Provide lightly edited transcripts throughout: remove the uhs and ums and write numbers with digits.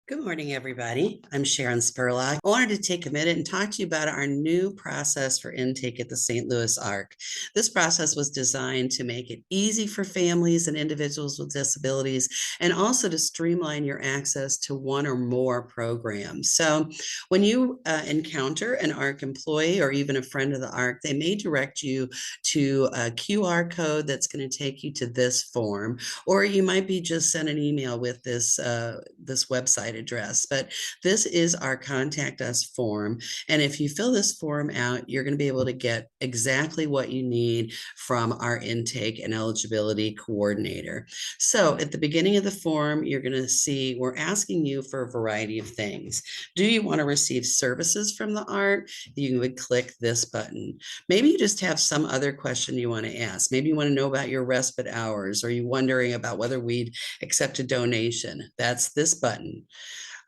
Good morning, everybody. I'm Sharon Spurlock. I wanted to take a minute and talk to you about our new process for intake at the St. Louis Arc. This process was designed to make it easy for families and individuals with disabilities, and also to streamline your access to one or more programs. So when you encounter an ARC employee or even a friend of the ARC, they may direct you to a QR code that's going to take you to this form, or you might be just sent an email with this website address. But this is our contact us form. And if you fill this form out, you're going to be able to get exactly what you need from our intake and eligibility coordinator. So at the beginning of the form, you're going to see we're asking you for a variety of things. Do you want to receive services from the ARC? You would click this button. Maybe you just have some other question you want to ask. Maybe you want to know about your respite hours, or you're wondering about whether we'd accept a donation. That's this button.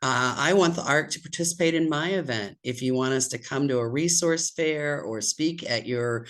I want the ARC to participate in my event. If you want us to come to a resource fair or speak at your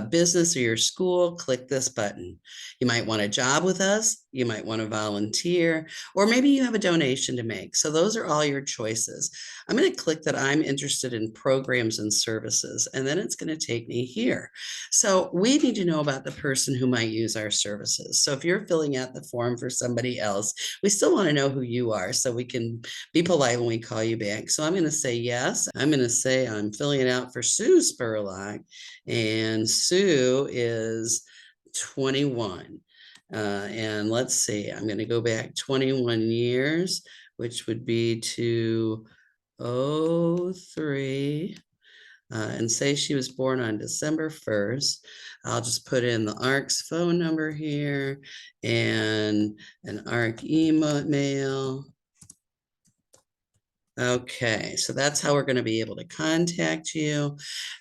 business or your school, click this button. You might want a job with us. You might want to volunteer, or maybe you have a donation to make. So those are all your choices. I'm going to click that I'm interested in programs and services, and then it's going to take me here. So we need to know about the person who might use our services. So if you're filling out the form for somebody else, we still want to know who you are so we can be polite when we call you back. So I'm going to say yes. I'm going to say I'm filling it out for Sue Spurlock, and Sue is 21. And let's see, I'm going to go back 21 years, which would be to 03, and say she was born on December 1st. I'll just put in the ARC's phone number here and an ARC email. Okay, so that's how we're going to be able to contact you.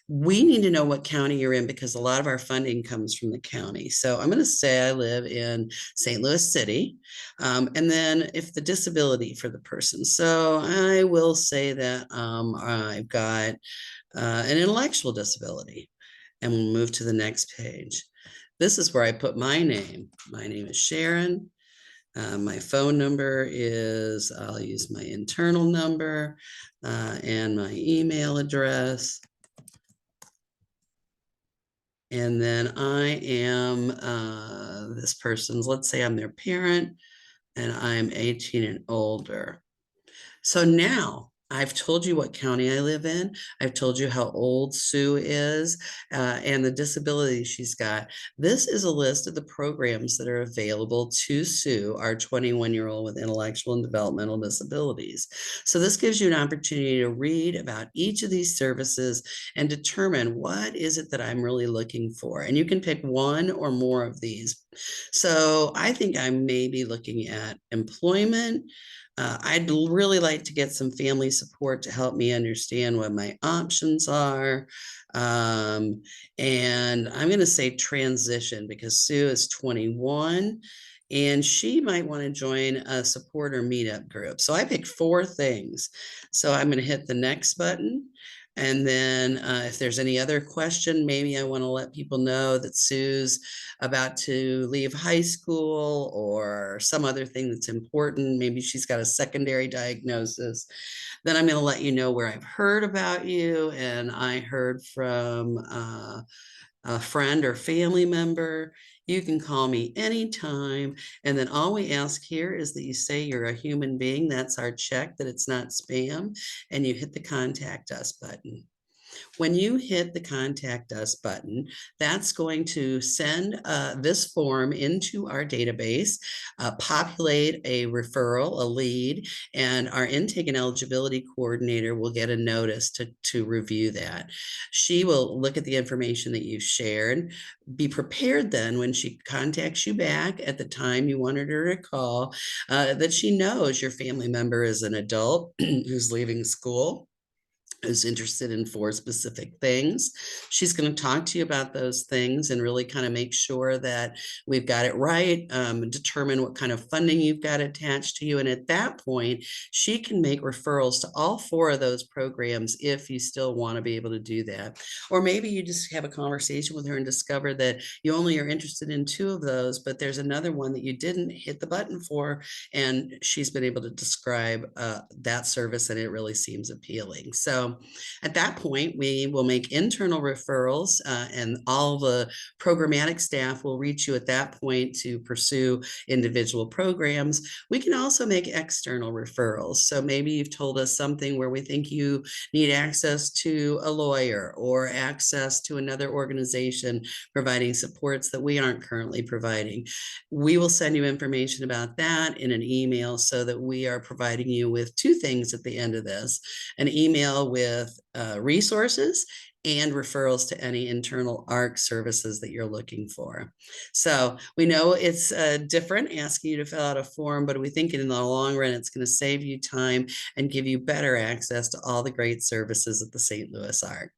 We need to know what county you're in because a lot of our funding comes from the county. So I'm going to say I live in St. Louis City. And then if the disability for the person. So I will say that I've got an intellectual disability. And we'll move to the next page. This is where I put my name. My name is Sharon. My phone number is, I'll use my internal number and my email address. And then I am this person's, let's say I'm their parent and I'm 18 and older. So now I've told you what county I live in. I've told you how old Sue is and the disability she's got. This is a list of the programs that are available to Sue, our 21-year-old with intellectual and developmental disabilities. So this gives you an opportunity to read about each of these services and determine what is it that I'm really looking for. And you can pick one or more of these. So I think I may be looking at employment. I'd really like to get some family support to help me understand what my options are. And I'm going to say transition because Sue is 21 and she might want to join a supporter meetup group. So I picked 4 things. So I'm going to hit the next button. And then if there's any other question, maybe I want to let people know that Sue's about to leave high school or some other thing that's important. Maybe she's got a secondary diagnosis. Then I'm going to let you know where I've heard about you. And I heard from a friend or family member. You can call me anytime. And then all we ask here is that you say you're a human being. That's our check, that it's not spam. And you hit the contact us button. When you hit the contact us button, that's going to send this form into our database, populate a referral, a lead, and our intake and eligibility coordinator will get a notice to review that. She will look at the information that you've shared. Be prepared then when she contacts you back at the time you wanted her to call, that she knows your family member is an adult who's leaving school is interested in 4 specific things. She's going to talk to you about those things and really kind of make sure that we've got it right, determine what kind of funding you've got attached to you. And at that point, she can make referrals to all 4 of those programs if you still want to be able to do that. Or maybe you just have a conversation with her and discover that you only are interested in 2 of those, but there's another one that you didn't hit the button for, and she's been able to describe that service, and it really seems appealing. So at that point, we will make internal referrals, and all the programmatic staff will reach you at that point to pursue individual programs. We can also make external referrals. So maybe you've told us something where we think you need access to a lawyer or access to another organization providing supports that we aren't currently providing. We will send you information about that in an email so that we are providing you with 2 things at the end of this: an email with resources and referrals to any internal ARC services that you're looking for. So we know it's different asking you to fill out a form, but we think in the long run, it's going to save you time and give you better access to all the great services at the St. Louis ARC.